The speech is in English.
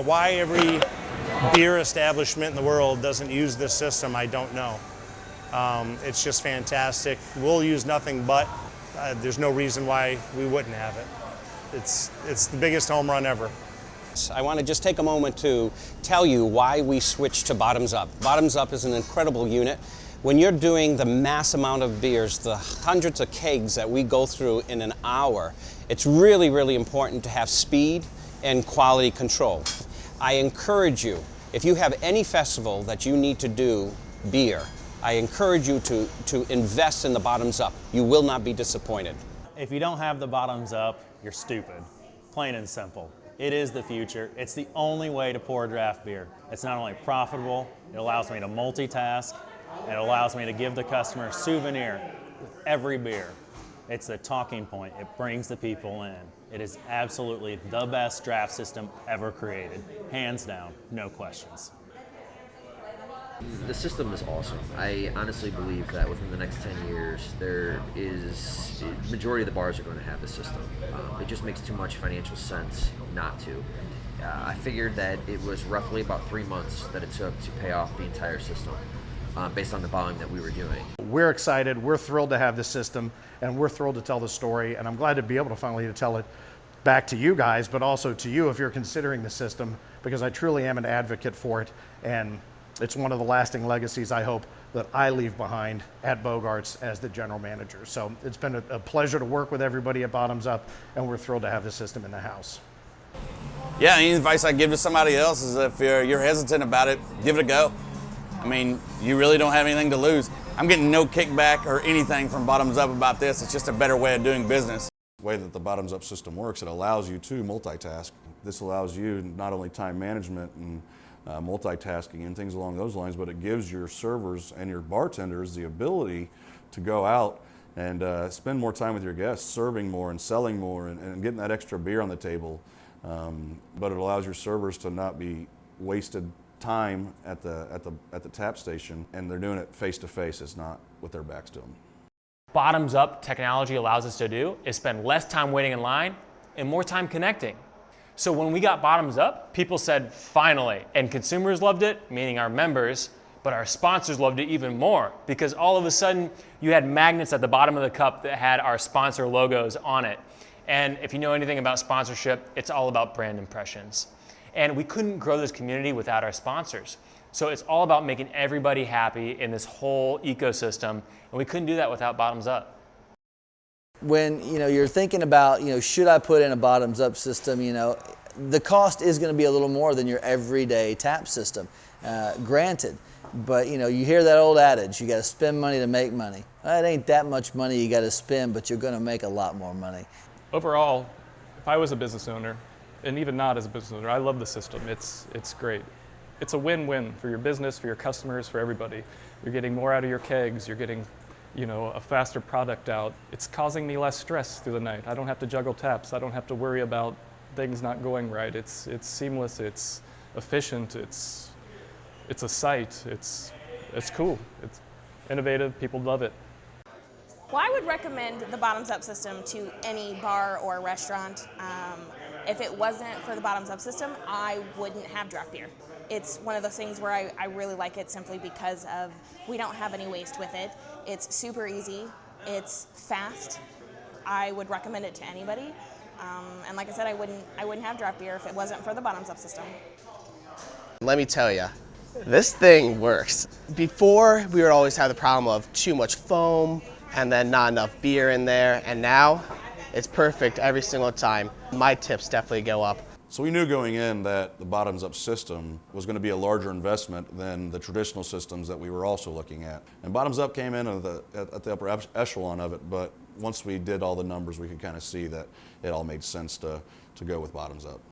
Why every beer establishment in the world doesn't use this system, I don't know. It's just fantastic. We'll use nothing but. There's no reason why we wouldn't have it. It's the biggest home run ever. I want to just take a moment to tell you why we switched to Bottoms Up. Bottoms Up is an incredible unit. When you're doing the mass amount of beers, the hundreds of kegs that we go through in an hour, it's really, really important to have speed and quality control. I encourage you, if you have any festival that you need to do beer, I encourage you to invest in the Bottoms Up. You will not be disappointed. If you don't have the Bottoms Up, you're stupid. Plain and simple. It is the future. It's the only way to pour draft beer. It's not only profitable, it allows me to multitask, it allows me to give the customer a souvenir with every beer. It's the talking point. It brings the people in. It is absolutely the best draft system ever created. Hands down, no questions. The system is awesome. I honestly believe that within the next 10 years, the majority of the bars are going to have this system. It just makes too much financial sense not to. I figured that it was roughly about 3 months that it took to pay off the entire system based on the volume that we were doing. We're excited, we're thrilled to have this system, and we're thrilled to tell the story, and I'm glad to be able to finally tell it back to you guys, but also to you if you're considering the system, because I truly am an advocate for it, and it's one of the lasting legacies I hope that I leave behind at Bogart's as the general manager. So it's been a pleasure to work with everybody at Bottoms Up, and we're thrilled to have this system in the house. Yeah, any advice I give to somebody else is if you're hesitant about it, give it a go. I mean, you really don't have anything to lose. I'm getting no kickback or anything from Bottoms Up about this. It's just a better way of doing business. The way that the Bottoms Up system works, it allows you to multitask. This allows you not only time management and multitasking and things along those lines, but it gives your servers and your bartenders the ability to go out and spend more time with your guests, serving more and selling more and getting that extra beer on the table. But it allows your servers to not be wasted time at the tap station, and they're doing it face to face. It's not with their backs to them. Bottoms Up technology allows us to do is spend less time waiting in line and more time connecting. So when we got Bottoms Up, people said, finally. And consumers loved it, meaning our members, but our sponsors loved it even more because all of a sudden you had magnets at the bottom of the cup that had our sponsor logos on it. And if you know anything about sponsorship, it's all about brand impressions. And we couldn't grow this community without our sponsors. So it's all about making everybody happy in this whole ecosystem, and we couldn't do that without Bottoms Up. When you're thinking about should I put in a Bottoms Up system, the cost is going to be a little more than your everyday tap system, granted. But you hear that old adage, you got to spend money to make money. Well, it ain't that much money you got to spend, but you're going to make a lot more money. Overall, if I was a business owner, and even not as a business owner, I love the system. It's great. It's a win-win for your business, for your customers, for everybody. You're getting more out of your kegs. You're getting, a faster product out. It's causing me less stress through the night. I don't have to juggle taps. I don't have to worry about things not going right. It's seamless. It's efficient. It's a sight. It's cool. It's innovative. People love it. Well, I would recommend the Bottoms Up system to any bar or restaurant. If it wasn't for the Bottoms Up system, I wouldn't have draft beer. It's one of those things where I really like it simply because of we don't have any waste with it. It's super easy. It's fast. I would recommend it to anybody. And like I said, I wouldn't have draft beer if it wasn't for the Bottoms Up system. Let me tell you, this thing works. Before, we would always have the problem of too much foam and then not enough beer in there, and now it's perfect every single time. My tips definitely go up. So we knew going in that the Bottoms Up system was going to be a larger investment than the traditional systems that we were also looking at. And Bottoms Up came in at the upper echelon of it, but once we did all the numbers, we could kind of see that it all made sense to go with Bottoms Up.